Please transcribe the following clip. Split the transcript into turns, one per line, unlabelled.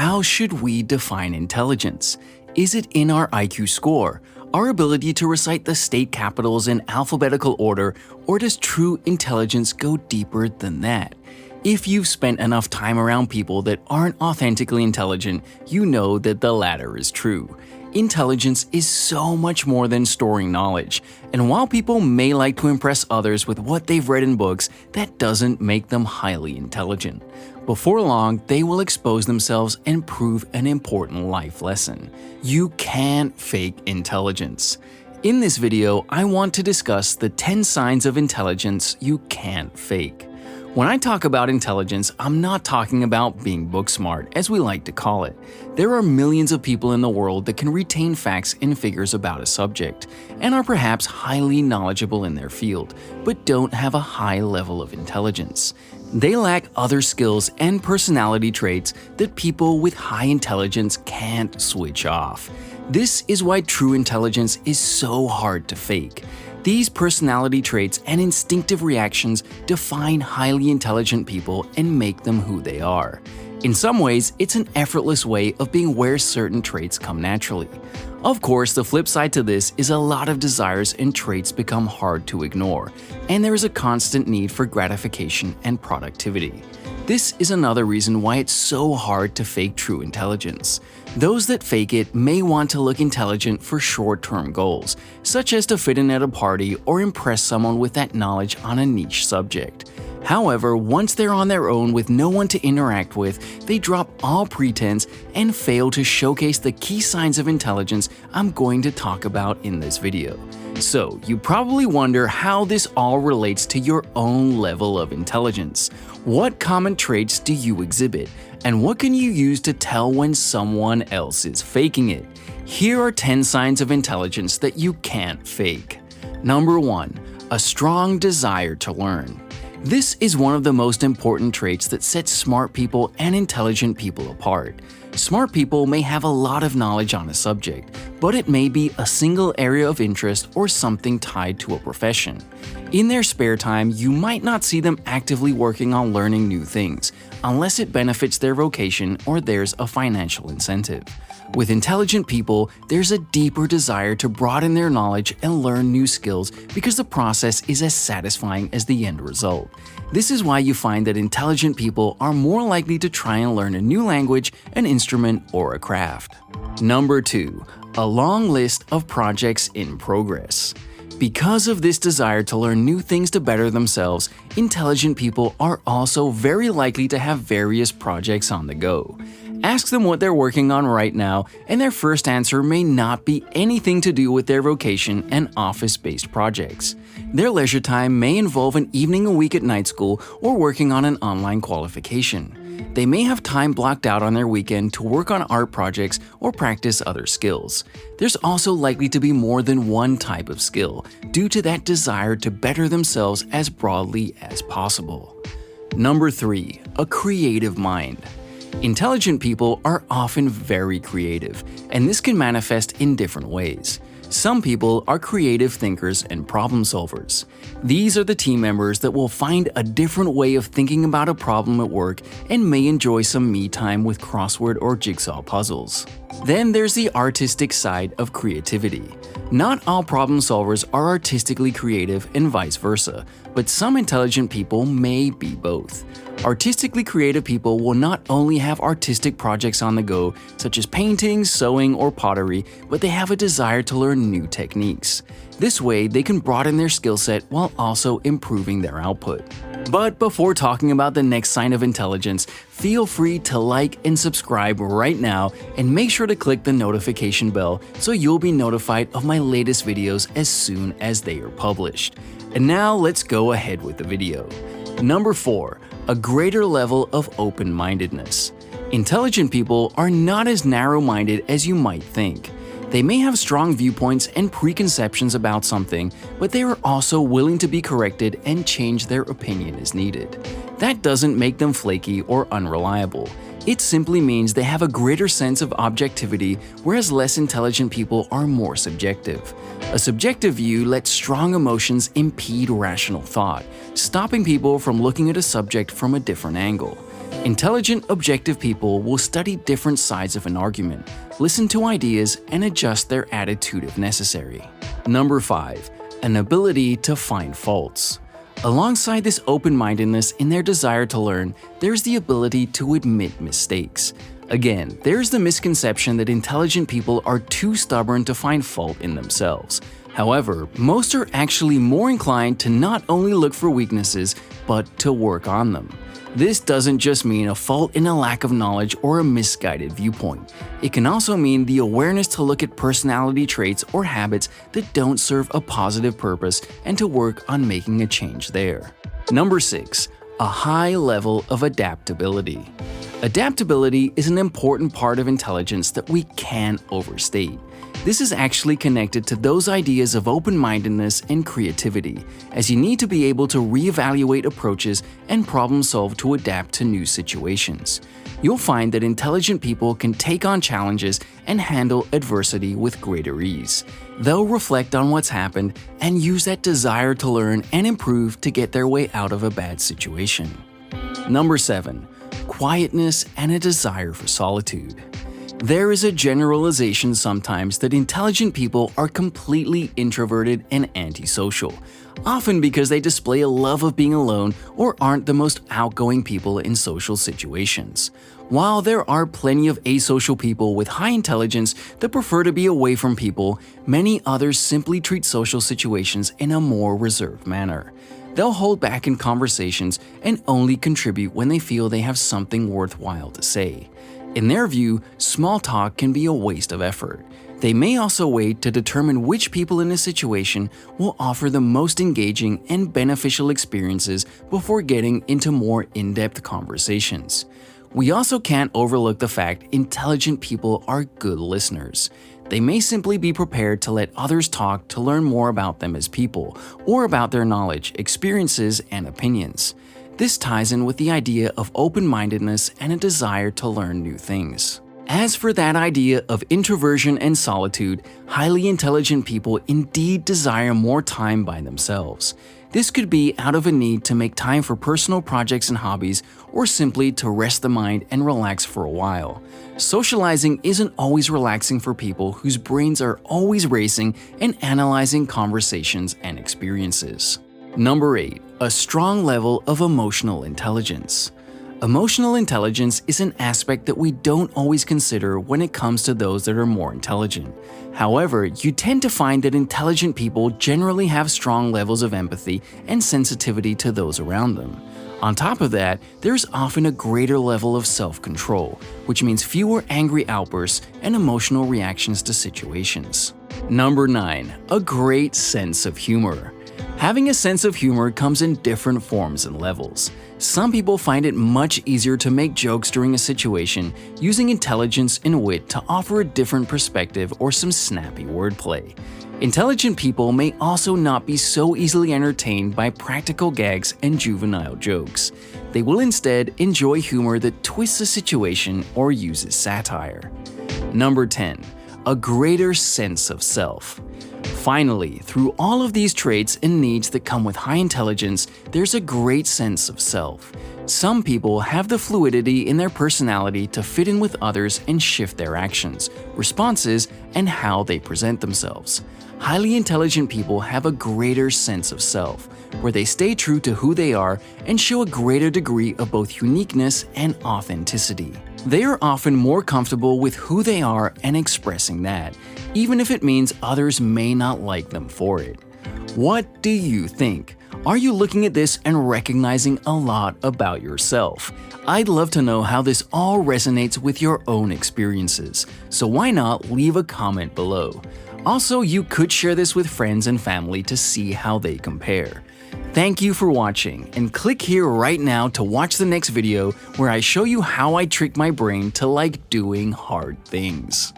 How should we define intelligence? Is it in our IQ score, our ability to recite the state capitals in alphabetical order, or does true intelligence go deeper than that? If you've spent enough time around people that aren't authentically intelligent, you know that the latter is true. Intelligence is so much more than storing knowledge, and while people may like to impress others with what they've read in books, that doesn't make them highly intelligent. Before long, they will expose themselves and prove an important life lesson. You can't fake intelligence. In this video, I want to discuss the 10 signs of intelligence you can't fake. When I talk about intelligence, I'm not talking about being book smart, as we like to call it. There are millions of people in the world that can retain facts and figures about a subject, and are perhaps highly knowledgeable in their field, but don't have a high level of intelligence. They lack other skills and personality traits that people with high intelligence can't switch off. This is why true intelligence is so hard to fake. These personality traits and instinctive reactions define highly intelligent people and make them who they are. In some ways, it's an effortless way of being where certain traits come naturally. Of course, the flip side to this is a lot of desires and traits become hard to ignore, and there is a constant need for gratification and productivity. This is another reason why it's so hard to fake true intelligence. Those that fake it may want to look intelligent for short-term goals, such as to fit in at a party or impress someone with that knowledge on a niche subject. However, once they're on their own with no one to interact with, they drop all pretense and fail to showcase the key signs of intelligence I'm going to talk about in this video. So, you probably wonder how this all relates to your own level of intelligence. What common traits do you exhibit? And what can you use to tell when someone else is faking it? Here are 10 signs of intelligence that you can't fake. Number 1. A strong desire to learn. This is one of the most important traits that sets smart people and intelligent people apart. Smart people may have a lot of knowledge on a subject, but it may be a single area of interest or something tied to a profession. In their spare time, you might not see them actively working on learning new things, unless it benefits their vocation or there's a financial incentive. With intelligent people, there's a deeper desire to broaden their knowledge and learn new skills because the process is as satisfying as the end result. This is why you find that intelligent people are more likely to try and learn a new language, an instrument, or a craft. Number 2. A long list of projects in progress. Because of this desire to learn new things to better themselves, intelligent people are also very likely to have various projects on the go. Ask them what they're working on right now, and their first answer may not be anything to do with their vocation and office-based projects. Their leisure time may involve an evening a week at night school or working on an online qualification. They may have time blocked out on their weekend to work on art projects or practice other skills. There's also likely to be more than one type of skill, due to that desire to better themselves as broadly as possible. Number 3. A creative mind. Intelligent people are often very creative, and this can manifest in different ways. Some people are creative thinkers and problem solvers. These are the team members that will find a different way of thinking about a problem at work and may enjoy some me time with crossword or jigsaw puzzles. Then there's the artistic side of creativity. Not all problem solvers are artistically creative and vice versa, but some intelligent people may be both. Artistically creative people will not only have artistic projects on the go, such as painting, sewing, or pottery, but they have a desire to learn new techniques. This way, they can broaden their skill set while also improving their output. But before talking about the next sign of intelligence, feel free to like and subscribe right now, and make sure to click the notification bell so you'll be notified of my latest videos as soon as they are published. And now let's go ahead with the video. Number 4. A greater level of open-mindedness. Intelligent people are not as narrow-minded as you might think. They may have strong viewpoints and preconceptions about something, but they are also willing to be corrected and change their opinion as needed. That doesn't make them flaky or unreliable. It simply means they have a greater sense of objectivity, whereas less intelligent people are more subjective. A subjective view lets strong emotions impede rational thought, stopping people from looking at a subject from a different angle. Intelligent, objective people will study different sides of an argument, listen to ideas, and adjust their attitude if necessary. Number 5. An ability to find faults. Alongside this open-mindedness in their desire to learn, there's the ability to admit mistakes. Again, there's the misconception that intelligent people are too stubborn to find fault in themselves. However, most are actually more inclined to not only look for weaknesses, but to work on them. This doesn't just mean a fault in a lack of knowledge or a misguided viewpoint. It can also mean the awareness to look at personality traits or habits that don't serve a positive purpose and to work on making a change there. Number 6. A high level of adaptability. Adaptability is an important part of intelligence that we can't overstate. This is actually connected to those ideas of open-mindedness and creativity, as you need to be able to reevaluate approaches and problem solve to adapt to new situations. You'll find that intelligent people can take on challenges and handle adversity with greater ease. They'll reflect on what's happened and use that desire to learn and improve to get their way out of a bad situation. Number 7. Quietness and a desire for solitude. There is a generalization sometimes that intelligent people are completely introverted and antisocial, often because they display a love of being alone or aren't the most outgoing people in social situations. While there are plenty of asocial people with high intelligence that prefer to be away from people, many others simply treat social situations in a more reserved manner. They'll hold back in conversations and only contribute when they feel they have something worthwhile to say. In their view, small talk can be a waste of effort. They may also wait to determine which people in a situation will offer the most engaging and beneficial experiences before getting into more in-depth conversations. We also can't overlook the fact intelligent people are good listeners. They may simply be prepared to let others talk to learn more about them as people, or about their knowledge, experiences, and opinions. This ties in with the idea of open-mindedness and a desire to learn new things. As for that idea of introversion and solitude, highly intelligent people indeed desire more time by themselves. This could be out of a need to make time for personal projects and hobbies, or simply to rest the mind and relax for a while. Socializing isn't always relaxing for people whose brains are always racing and analyzing conversations and experiences. Number 8. A strong level of emotional intelligence. Emotional intelligence is an aspect that we don't always consider when it comes to those that are more intelligent. However, you tend to find that intelligent people generally have strong levels of empathy and sensitivity to those around them. On top of that, there's often a greater level of self-control, which means fewer angry outbursts and emotional reactions to situations. Number 9. A great sense of humor. Having a sense of humor comes in different forms and levels. Some people find it much easier to make jokes during a situation, using intelligence and wit to offer a different perspective or some snappy wordplay. Intelligent people may also not be so easily entertained by practical gags and juvenile jokes. They will instead enjoy humor that twists a situation or uses satire. Number 10. A greater sense of self. Finally, through all of these traits and needs that come with high intelligence, there's a great sense of self. Some people have the fluidity in their personality to fit in with others and shift their actions, responses, and how they present themselves. Highly intelligent people have a greater sense of self, where they stay true to who they are and show a greater degree of both uniqueness and authenticity. They are often more comfortable with who they are and expressing that, even if it means others may not like them for it. What do you think? Are you looking at this and recognizing a lot about yourself? I'd love to know how this all resonates with your own experiences, so why not leave a comment below? Also, you could share this with friends and family to see how they compare. Thank you for watching, and click here right now to watch the next video where I show you how I trick my brain to like doing hard things.